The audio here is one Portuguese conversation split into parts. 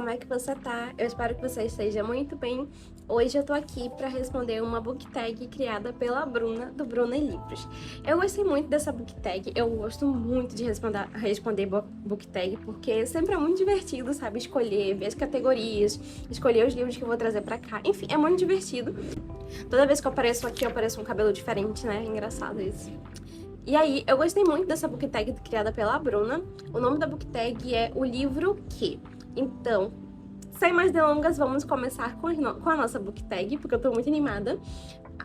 como é que você tá? Eu espero que você esteja muito bem. Hoje eu tô aqui pra responder uma book tag criada pela Bruna, do Bruna e Livros. Eu gostei muito dessa book tag, eu gosto muito de responder book tag, porque sempre é muito divertido, sabe? Escolher, ver as categorias, escolher os livros que eu vou trazer pra cá. Enfim, é muito divertido. Toda vez que eu apareço aqui, eu apareço um cabelo diferente, né? É engraçado isso. E aí, eu gostei muito dessa book tag criada pela Bruna. O nome da book tag é O Livro Que. Então, sem mais delongas, vamos começar com a nossa book tag, porque eu tô muito animada.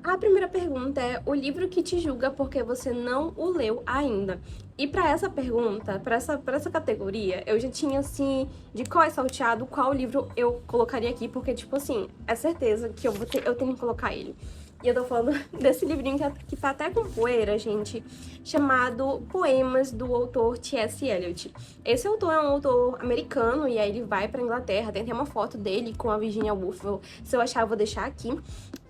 A primeira pergunta é: o livro que te julga porque você não o leu ainda? E pra essa pergunta, pra essa categoria, eu já tinha, assim, de qual é salteado, qual livro eu colocaria aqui, porque, tipo assim, é certeza que eu tenho que colocar ele. E eu tô falando desse livrinho que tá até com poeira, gente, chamado Poemas, do autor T.S. Eliot. Esse autor é um autor americano, e aí ele vai pra Inglaterra, tem até uma foto dele com a Virginia Woolf, se eu achar eu vou deixar aqui.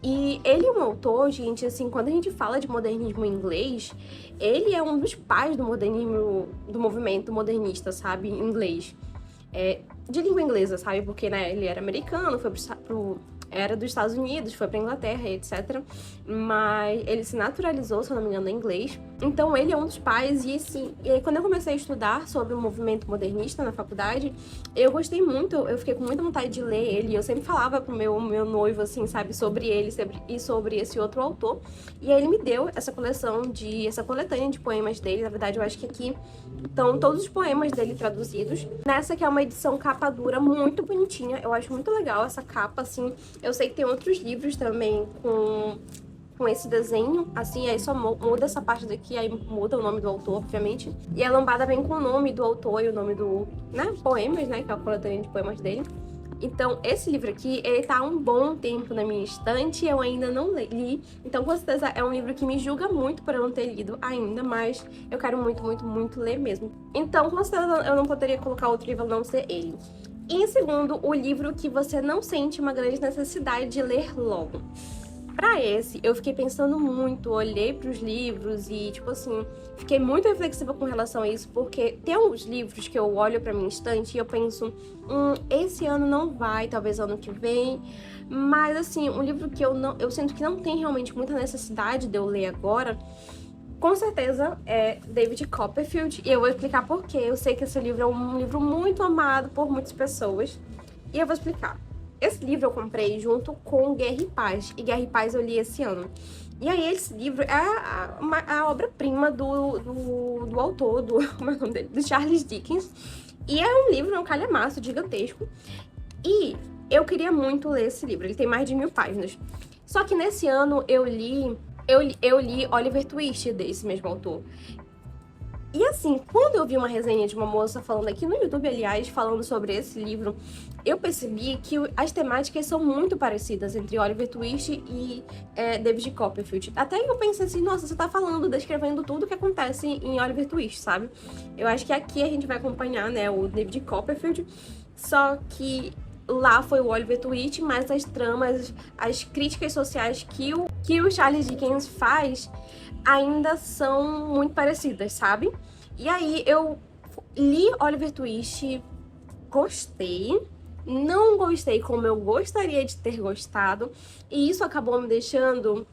E ele é um autor, gente, assim, quando a gente fala de modernismo em inglês, ele é um dos pais do modernismo, do movimento modernista, sabe, em inglês. De língua inglesa, sabe, porque, né, ele era americano, era dos Estados Unidos, foi pra Inglaterra, etc. Mas ele se naturalizou, se eu não me engano, em inglês. Então ele é um dos pais, e assim, e aí, quando eu comecei a estudar sobre o movimento modernista na faculdade, eu gostei muito, eu fiquei com muita vontade de ler ele. Eu sempre falava pro meu noivo, assim, sabe, sobre ele e sobre esse outro autor. E aí ele me deu essa coletânea de poemas dele. Na verdade, eu acho que aqui estão todos os poemas dele traduzidos. Nessa que é uma edição capa dura muito bonitinha. Eu acho muito legal essa capa, assim. Eu sei que tem outros livros também com esse desenho, assim, aí só muda essa parte daqui, aí muda o nome do autor, obviamente. E a lombada vem com o nome do autor e o nome do, né, poemas, né, que é a coletânea de poemas dele. Então, esse livro aqui, ele tá há um bom tempo na minha estante, eu ainda não li. Então, com certeza, é um livro que me julga muito por eu não ter lido ainda, mas eu quero muito, muito, muito ler mesmo. Então, com certeza, eu não poderia colocar outro livro a não ser ele. E em segundo, o livro que você não sente uma grande necessidade de ler logo. Pra esse, eu fiquei pensando muito, olhei pros livros e, tipo assim, fiquei muito reflexiva com relação a isso, porque tem alguns livros que eu olho pra minha estante e eu penso, esse ano não vai, talvez ano que vem, mas assim, um livro que eu sinto que não tem realmente muita necessidade de eu ler agora, com certeza é David Copperfield, e eu vou explicar por quê. Eu sei que esse livro é um livro muito amado por muitas pessoas, e eu vou explicar. Esse livro eu comprei junto com Guerra e Paz, e Guerra e Paz eu li esse ano. E aí esse livro é a obra-prima do autor, como é o nome dele? Do Charles Dickens, e é um livro, um calhamaço gigantesco, e eu queria muito ler esse livro, ele tem mais de 1000 páginas. Só que nesse ano eu li Oliver Twist, desse mesmo autor. E assim, quando eu vi uma resenha de uma moça falando aqui no YouTube, aliás, falando sobre esse livro, eu percebi que as temáticas são muito parecidas entre Oliver Twist e David Copperfield. Até eu pensei assim, nossa, você tá descrevendo tudo o que acontece em Oliver Twist, sabe? Eu acho que aqui a gente vai acompanhar, né, o David Copperfield, só que lá foi o Oliver Twist, mas as tramas, as críticas sociais que o Charles Dickens faz ainda são muito parecidas, sabe? E aí eu li Oliver Twist, gostei, não gostei como eu gostaria de ter gostado, e isso acabou me deixando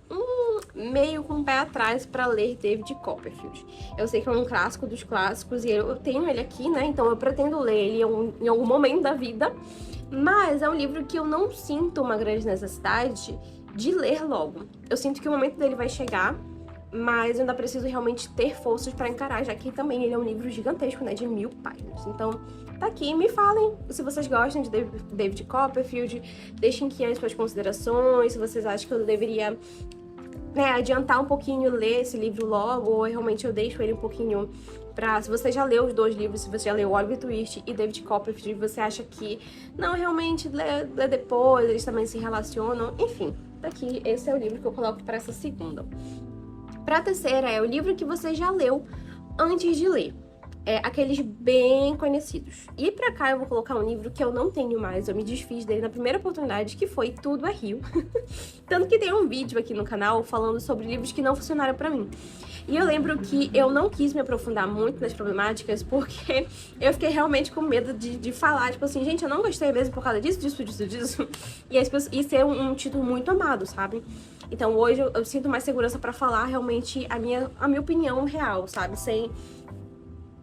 meio com o pé atrás para ler David Copperfield. Eu sei que é um clássico dos clássicos e eu tenho ele aqui, né? Então eu pretendo ler ele em algum momento da vida, mas é um livro que eu não sinto uma grande necessidade de ler logo. Eu sinto que o momento dele vai chegar, mas eu ainda preciso realmente ter forças para encarar, já que também ele é um livro gigantesco, né, de 1000 páginas. Então, tá aqui, me falem se vocês gostam de David Copperfield, deixem aqui as suas considerações, se vocês acham que eu deveria, né, adiantar um pouquinho, ler esse livro logo, ou realmente eu deixo ele um pouquinho pra... Se você já leu os dois livros, se você já leu Oliver Twist e David Copperfield, você acha que não, realmente lê depois, eles também se relacionam, enfim, tá aqui, esse é o livro que eu coloco para essa segunda. Pra terceira é o livro que você já leu antes de ler. aqueles bem conhecidos. E pra cá eu vou colocar um livro que eu não tenho mais, eu me desfiz dele na primeira oportunidade, que foi Tudo é Rio. Tanto que tem um vídeo aqui no canal falando sobre livros que não funcionaram pra mim. E eu lembro que eu não quis me aprofundar muito nas problemáticas, porque eu fiquei realmente com medo de falar, tipo assim, gente, eu não gostei mesmo por causa disso. E ser um título muito amado, sabe? Então hoje eu sinto mais segurança pra falar realmente a minha opinião real, sabe? Sem...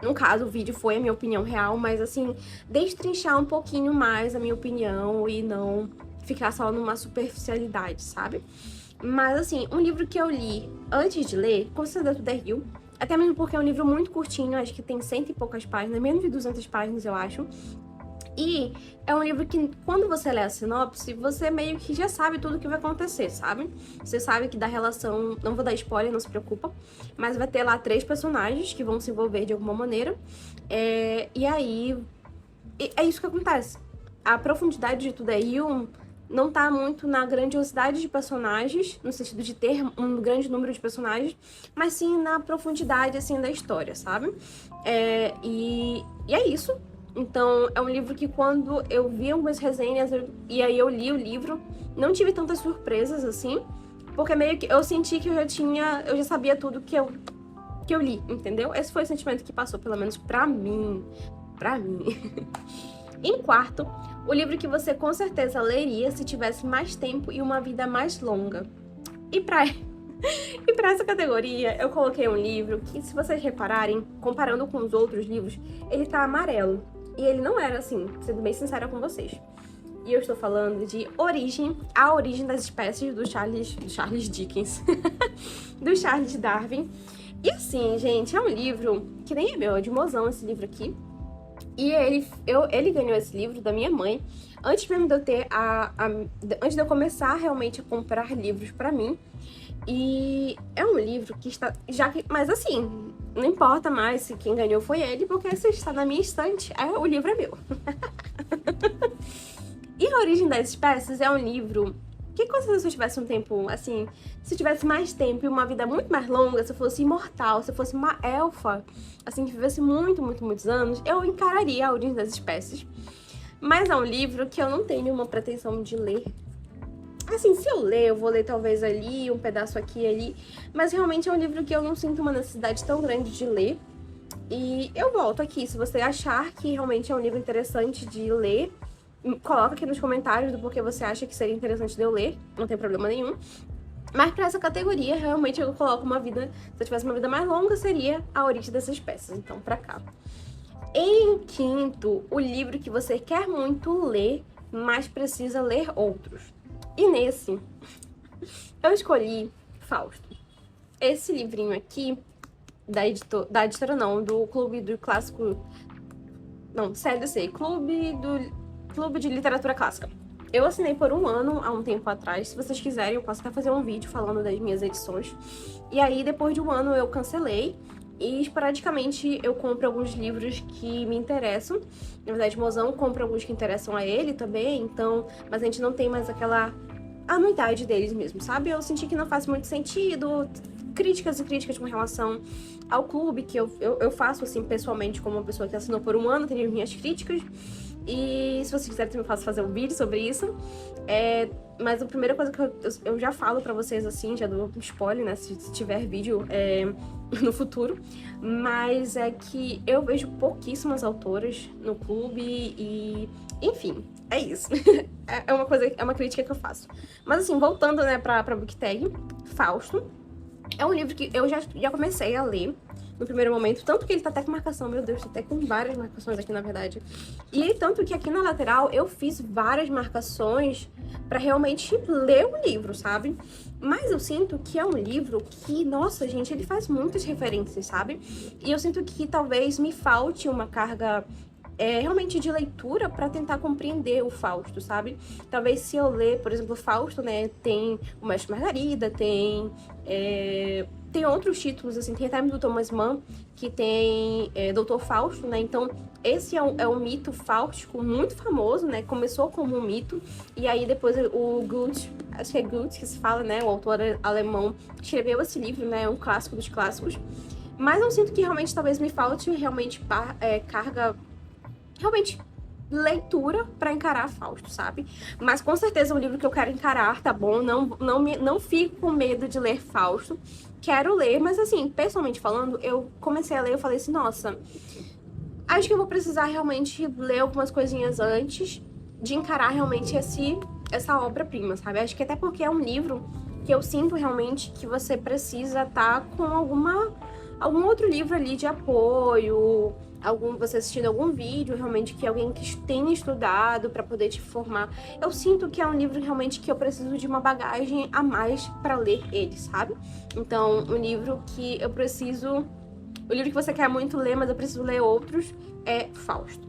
No caso, o vídeo foi a minha opinião real, mas assim, destrinchar um pouquinho mais a minha opinião e não ficar só numa superficialidade, sabe? Mas assim, um livro que eu li antes de ler, com certeza Tudo é Rio, até mesmo porque é um livro muito curtinho, acho que tem 100 e poucas páginas, menos de 200 páginas, eu acho. E é um livro que, quando você lê a sinopse, você meio que já sabe tudo o que vai acontecer, sabe? Você sabe que da relação... Não vou dar spoiler, não se preocupa. Mas vai ter lá 3 personagens que vão se envolver de alguma maneira. E aí... É isso que acontece. A profundidade de Tudo é Rio não tá muito na grandiosidade de personagens, no sentido de ter um grande número de personagens, mas sim na profundidade, assim, da história, sabe? E é isso. Então, é um livro que quando eu vi algumas resenhas e aí eu li o livro, não tive tantas surpresas, assim, porque meio que eu senti que eu já sabia tudo que eu li, entendeu? Esse foi o sentimento que passou, pelo menos pra mim. Em quarto, o livro que você com certeza leria se tivesse mais tempo e uma vida mais longa. E pra essa categoria, eu coloquei um livro que, se vocês repararem, comparando com os outros livros, ele tá amarelo. E ele não era assim, sendo bem sincera com vocês. E eu estou falando de A Origem das Espécies, do Charles Dickens. Do Charles Darwin. E assim, gente, é um livro que nem é meu, é de mozão esse livro aqui. E ele ganhou esse livro da minha mãe, antes mesmo de eu ter antes de eu começar realmente a comprar livros pra mim. E é um livro que está... mas assim, não importa mais se quem ganhou foi ele, porque se está na minha estante, o livro é meu. E A Origem das Espécies é um livro que, se eu tivesse um tempo, assim, se eu tivesse mais tempo e uma vida muito mais longa, se eu fosse imortal, se eu fosse uma elfa, assim, que vivesse muitos anos, eu encararia A Origem das Espécies. Mas é um livro que eu não tenho uma pretensão de ler. Assim, se eu ler, eu vou ler talvez ali, um pedaço aqui e ali, mas realmente é um livro que eu não sinto uma necessidade tão grande de ler. E eu volto aqui, se você achar que realmente é um livro interessante de ler, coloca aqui nos comentários do porquê você acha que seria interessante de eu ler, não tem problema nenhum. Mas pra essa categoria, realmente eu coloco uma vida, se eu tivesse uma vida mais longa, seria A Origem dessas Espécies, então pra cá. Em quinto, o livro que você quer muito ler, mas precisa ler outros. E nesse, eu escolhi Fausto. Esse livrinho aqui, da editora não, do Clube do Clássico... Não, CLC, Clube de Literatura Clássica. Eu assinei por 1 ano, há um tempo atrás. Se vocês quiserem, eu posso até fazer um vídeo falando das minhas edições. E aí, depois de 1 ano, eu cancelei. E, esporadicamente, eu compro alguns livros que me interessam. Na verdade, o Mozão compra alguns que interessam a ele também. Então, mas a gente não tem mais aquela anuidade deles mesmo, sabe? Eu senti que não faz muito sentido. Críticas com relação ao clube, que eu faço, assim, pessoalmente, como uma pessoa que assinou por 1 ano, teria minhas críticas. E se vocês quiserem, também posso fazer um vídeo sobre isso. Mas a primeira coisa que eu já falo pra vocês, assim, já dou um spoiler, né, se tiver vídeo no futuro, mas é que eu vejo pouquíssimas autoras no clube e, enfim, é isso. É uma crítica que eu faço. Mas assim, voltando, né, pra Book Tag, Fausto é um livro que eu já comecei a ler no primeiro momento, tanto que ele tá até com marcação, meu Deus, tá até com várias marcações aqui, na verdade. E tanto que aqui na lateral eu fiz várias marcações pra realmente ler o livro, sabe? Mas eu sinto que é um livro que, nossa, gente, ele faz muitas referências, sabe? E eu sinto que talvez me falte uma carga realmente de leitura pra tentar compreender o Fausto, sabe? Talvez se eu ler, por exemplo, Fausto, né, tem o Mestre Margarida, tem outros títulos, assim, tem até do Thomas Mann, que tem Doutor Fausto, né? Então, esse é um mito fáustico muito famoso, né? Começou como um mito, e aí depois o Goethe, acho que é Goethe que se fala, né? O autor alemão, escreveu esse livro, né? É um clássico dos clássicos. Mas eu sinto que realmente talvez me falte realmente carga, realmente leitura pra encarar Fausto, sabe? Mas com certeza é um livro que eu quero encarar, tá bom? Não fico com medo de ler Fausto. Quero ler, mas assim, pessoalmente falando, eu comecei a ler, eu falei assim, nossa, acho que eu vou precisar realmente ler algumas coisinhas antes de encarar realmente essa obra-prima, sabe? Acho que até porque é um livro que eu sinto realmente que você precisa estar com algum outro livro ali de apoio, você assistindo algum vídeo, realmente, que alguém que tenha estudado para poder te formar. Eu sinto que é um livro realmente que eu preciso de uma bagagem a mais para ler ele, sabe? Então, um livro que eu preciso... O livro que você quer muito ler, mas eu preciso ler outros, é Fausto.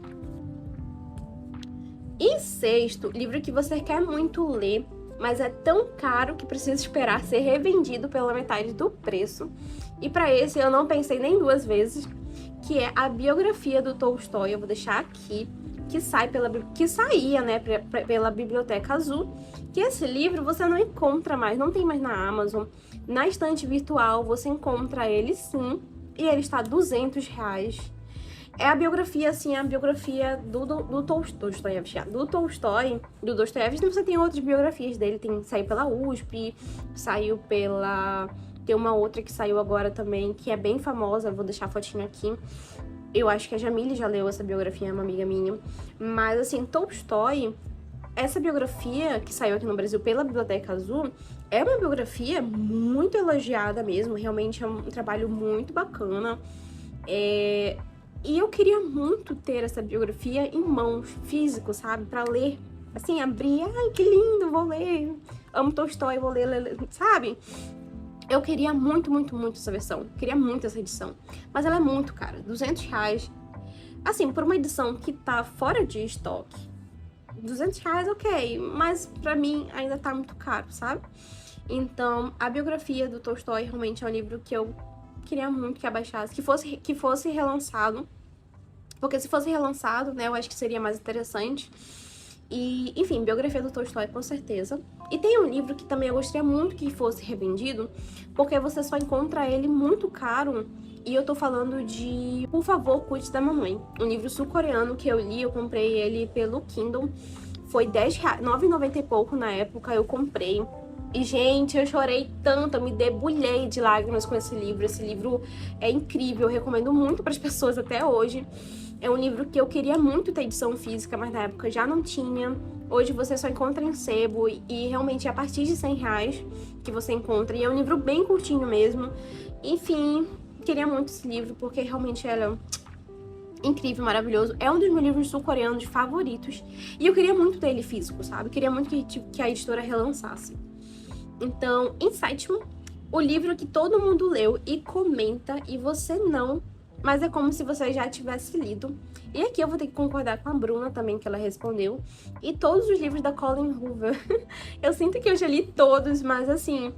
E sexto, livro que você quer muito ler, mas é tão caro que precisa esperar ser revendido pela metade do preço. E para esse eu não pensei nem duas vezes, que é a biografia do Tolstói. Eu vou deixar aqui, que saía, né, pela Biblioteca Azul. Que esse livro você não encontra mais, não tem mais na Amazon. Na estante virtual você encontra ele sim, e ele está R$200. É a biografia, assim, a biografia do Dostoiévski. Do Dostoiévski, você tem outras biografias dele, saiu pela USP, saiu pela... Tem uma outra que saiu agora também, que é bem famosa, vou deixar a fotinho aqui. Eu acho que a Jamile já leu essa biografia, é uma amiga minha. Mas, assim, Tolstói, essa biografia que saiu aqui no Brasil pela Biblioteca Azul, é uma biografia muito elogiada mesmo, realmente é um trabalho muito bacana. E eu queria muito ter essa biografia em mãos, físico, sabe? Pra ler, assim, abrir, ai, que lindo, vou ler. Amo Tolstói, vou ler, sabe? Eu queria muito, muito, muito essa versão. Queria muito essa edição. Mas ela é muito cara, R$200. Assim, por uma edição que tá fora de estoque, R$200, ok. Mas pra mim ainda tá muito caro, sabe? Então, a biografia do Tolstói realmente é um livro que eu queria muito que abaixasse, que fosse relançado. Porque se fosse relançado, né, eu acho que seria mais interessante. E, enfim, biografia do Tolstói, com certeza. E tem um livro que também eu gostaria muito que fosse revendido, porque você só encontra ele muito caro. E eu tô falando de Por Favor, Cuide da Mamãe. Um livro sul-coreano que eu li, eu comprei ele pelo Kindle. Foi R$10, R$9,90 e pouco na época, eu comprei. E, gente, eu chorei tanto, eu me debulhei de lágrimas com esse livro. Esse livro é incrível, eu recomendo muito para as pessoas até hoje. É um livro que eu queria muito ter edição física, mas na época já não tinha. Hoje você só encontra em sebo e realmente é a partir de R$100 que você encontra. E é um livro bem curtinho mesmo. Enfim, queria muito esse livro porque realmente era incrível, maravilhoso. É um dos meus livros sul-coreanos favoritos. E eu queria muito ter ele físico, sabe? Queria muito que a editora relançasse. Então, em sétimo, o livro que todo mundo leu e comenta e você não, mas é como se você já tivesse lido. E aqui eu vou ter que concordar com a Bruna também, que ela respondeu. E todos os livros da Colleen Hoover. Eu sinto que eu já li todos, mas assim...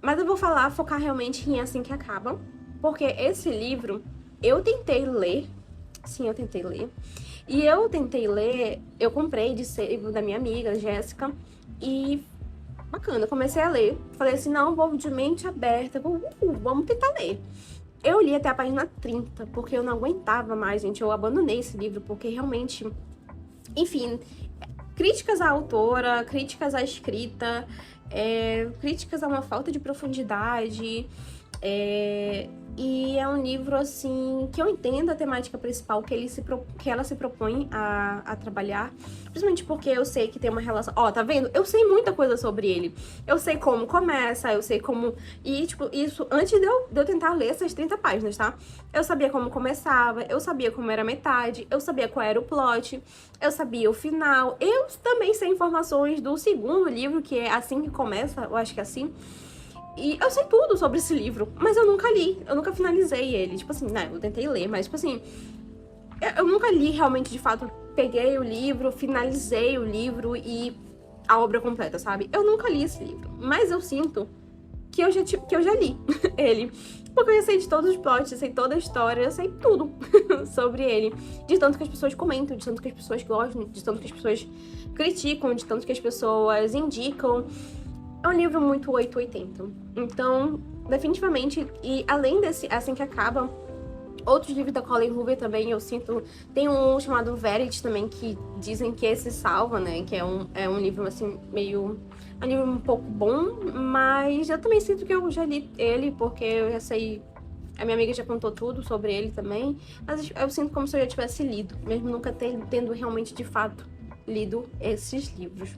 Mas eu vou focar realmente em Assim que Acaba. Porque esse livro, eu tentei ler. Sim, eu tentei ler. E eu comprei de sebo da minha amiga, Jéssica. E... bacana, comecei a ler. Falei assim, não, vou de mente aberta, vamos tentar ler. Eu li até a página 30, porque eu não aguentava mais, gente. Eu abandonei esse livro, porque realmente... Enfim, críticas à autora, críticas à escrita, críticas a uma falta de profundidade... E é um livro, assim, que eu entendo a temática principal que ela se propõe a trabalhar. Principalmente porque eu sei que tem uma relação... Ó, tá vendo? Eu sei muita coisa sobre ele. Eu sei como começa, eu sei como... E, tipo, isso antes de eu tentar ler essas 30 páginas, tá? Eu sabia como começava, eu sabia como era a metade, eu sabia qual era o plot, eu sabia o final. Eu também sei informações do segundo livro, que é Assim que Começa, eu acho que é assim... E eu sei tudo sobre esse livro, mas eu nunca li, eu nunca finalizei ele. Tipo assim, né, eu tentei ler, mas tipo assim, eu nunca li realmente, de fato, peguei o livro, finalizei o livro e a obra completa, sabe? Eu nunca li esse livro, mas eu sinto que eu já li ele. Porque eu já sei de todos os plots, eu sei toda a história, eu sei tudo sobre ele. De tanto que as pessoas comentam, de tanto que as pessoas gostam, de tanto que as pessoas criticam, de tanto que as pessoas indicam. É um livro muito 880. Então, definitivamente, e além desse Assim que Acaba, outros livros da Colleen Hoover também eu sinto... Tem um chamado Verity também, que dizem que esse salva, né? Que é um livro, assim, meio... É um livro um pouco bom, mas eu também sinto que eu já li ele, porque eu já sei... A minha amiga já contou tudo sobre ele também, mas eu sinto como se eu já tivesse lido, mesmo nunca tendo realmente, de fato, lido esses livros.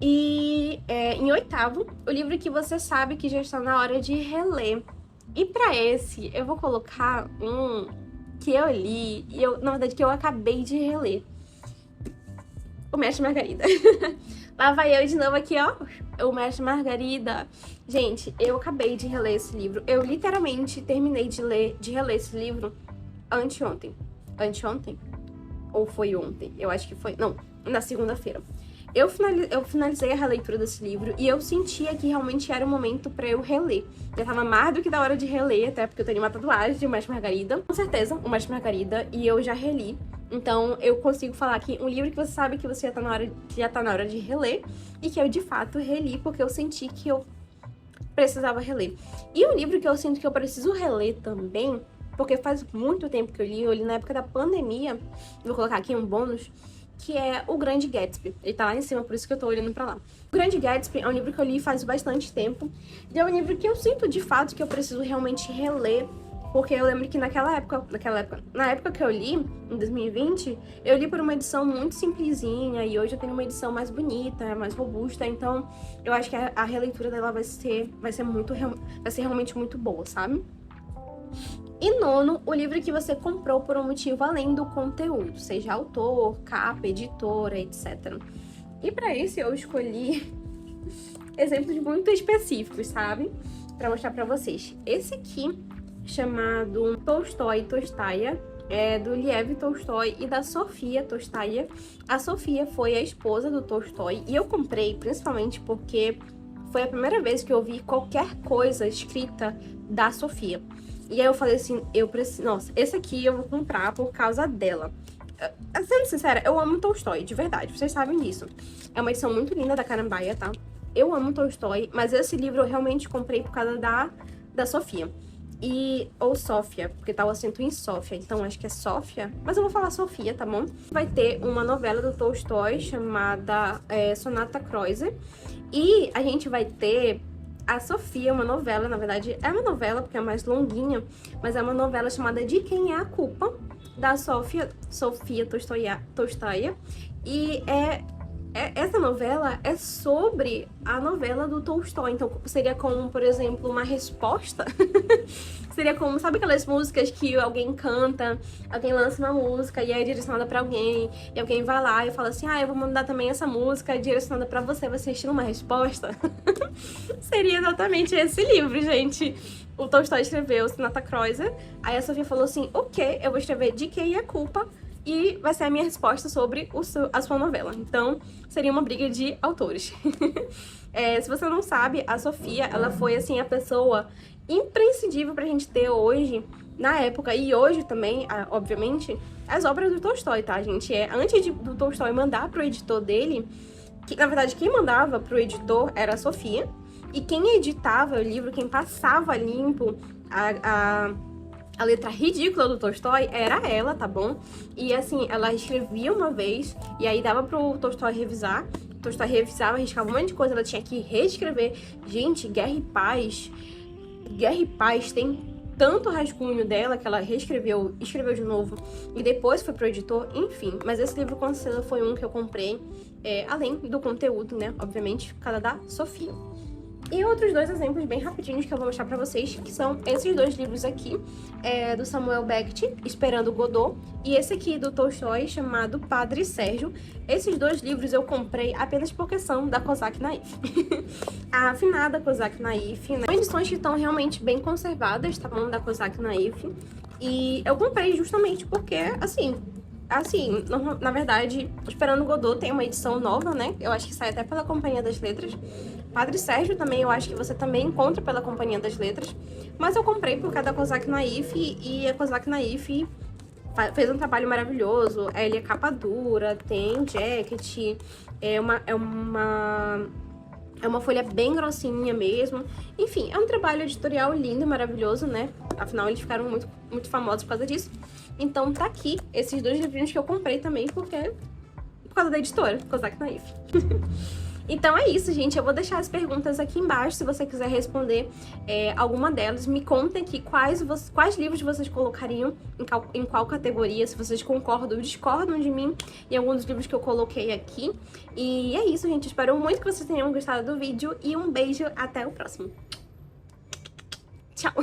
E em oitavo, o livro que você sabe que já está na hora de reler. E pra esse, eu vou colocar um que eu li, e na verdade, que eu acabei de reler. O Mestre Margarida. Lá vai eu de novo aqui, ó. O Mestre Margarida. Gente, eu acabei de reler esse livro. Eu literalmente terminei de reler esse livro anteontem. Anteontem? Ou foi ontem? Eu acho que foi... Não, na segunda-feira. Eu finalizei a releitura desse livro e eu sentia que realmente era o momento pra eu reler. Já tava mais do que da hora de reler, até porque eu tenho uma tatuagem de O Mestre Margarida. Com certeza, O Mestre Margarida, e eu já reli. Então, eu consigo falar que um livro que você sabe que você já tá na hora de reler, e que eu, de fato, reli, porque eu senti que eu precisava reler. E um livro que eu sinto que eu preciso reler também, porque faz muito tempo que eu li na época da pandemia, vou colocar aqui um bônus, que é O Grande Gatsby. Ele tá lá em cima, por isso que eu tô olhando pra lá. O Grande Gatsby é um livro que eu li faz bastante tempo, e é um livro que eu sinto, de fato, que eu preciso realmente reler, porque eu lembro que na época que eu li, em 2020, eu li por uma edição muito simplesinha, e hoje eu tenho uma edição mais bonita, mais robusta, então eu acho que a releitura dela vai ser realmente muito boa, sabe? E nono, o livro que você comprou por um motivo além do conteúdo, seja autor, capa, editora, etc. E pra esse eu escolhi exemplos muito específicos, sabe? Pra mostrar pra vocês. Esse aqui, chamado Tolstói e Tolstaia, é do Lev Tolstói e da Sofia Tolstaia. A Sofia foi a esposa do Tolstói e eu comprei principalmente porque foi a primeira vez que eu vi qualquer coisa escrita da Sofia. E aí eu falei assim, nossa, esse aqui eu vou comprar por causa dela. Sendo sincera, eu amo Tolstói, de verdade, vocês sabem disso. É uma edição muito linda da Carambaia, tá? Eu amo Tolstói, mas esse livro eu realmente comprei por causa da Sofia. Ou Sófia, porque tá o acento em Sófia, então acho que é Sófia, mas eu vou falar Sofia, tá bom? Vai ter uma novela do Tolstói chamada Sonata Kreuzer, e a gente vai ter a Sofia, uma novela, na verdade é uma novela porque é mais longuinha, mas é uma novela chamada De Quem é a Culpa, da Sofia Tolstaia, e essa novela é sobre a novela do Tolstói, então seria como, por exemplo, uma resposta. Seria como, sabe aquelas músicas que alguém canta, alguém lança uma música e é direcionada pra alguém, e alguém vai lá e fala assim, eu vou mandar também essa música direcionada pra você, você estilo uma resposta? Seria exatamente esse livro, gente. O Tolstói escreveu Sonata Kreuzer, aí a Sofia falou assim, ok, eu vou escrever De Quem é a Culpa, e vai ser a minha resposta sobre a sua novela. Então, seria uma briga de autores. Se você não sabe, a Sofia, ela foi, assim, a pessoa imprescindível pra gente ter hoje, na época, e hoje também, obviamente, as obras do Tolstói, tá, gente? Antes do Tolstói mandar pro editor dele, na verdade, quem mandava pro editor era a Sofia, e quem editava o livro, quem passava limpo a letra ridícula do Tolstói era ela, tá bom? E assim, ela escrevia uma vez, e aí dava pro Tolstói revisar. O Tolstói revisava, riscava um monte de coisa, ela tinha que reescrever. Gente, Guerra e Paz tem tanto rascunho dela que ela reescreveu, escreveu de novo, e depois foi pro editor, enfim. Mas esse livro, com certeza, foi um que eu comprei, além do conteúdo, né? Obviamente, por causa da Sofia. E outros dois exemplos bem rapidinhos que eu vou mostrar pra vocês, que são esses dois livros aqui, do Samuel Beckett, Esperando Godot, e esse aqui do Tolstói, chamado Padre Sérgio. Esses dois livros eu comprei apenas porque são da Kozak Naif. A afinada Kozak Naif, né? São edições que estão realmente bem conservadas, tá bom? Da Kozak Naif. E eu comprei justamente porque, assim, na verdade, Esperando Godot tem uma edição nova, né? Eu acho que sai até pela Companhia das Letras. Padre Sérgio também, eu acho que você também encontra pela Companhia das Letras. Mas eu comprei por causa da Kozak Naif, e a Kozak Naif fez um trabalho maravilhoso. Ele é capa dura, tem jacket, É uma folha bem grossinha mesmo. Enfim, é um trabalho editorial lindo, maravilhoso, né? Afinal, eles ficaram muito famosos por causa disso. Então tá aqui esses 2 livrinhos que eu comprei também, por causa da editora, Kozak Naif. Então é isso, gente. Eu vou deixar as perguntas aqui embaixo, se você quiser responder alguma delas. Me contem aqui quais livros vocês colocariam em qual categoria, se vocês concordam ou discordam de mim em alguns dos livros que eu coloquei aqui. E é isso, gente. Espero muito que vocês tenham gostado do vídeo e um beijo, até o próximo. Tchau!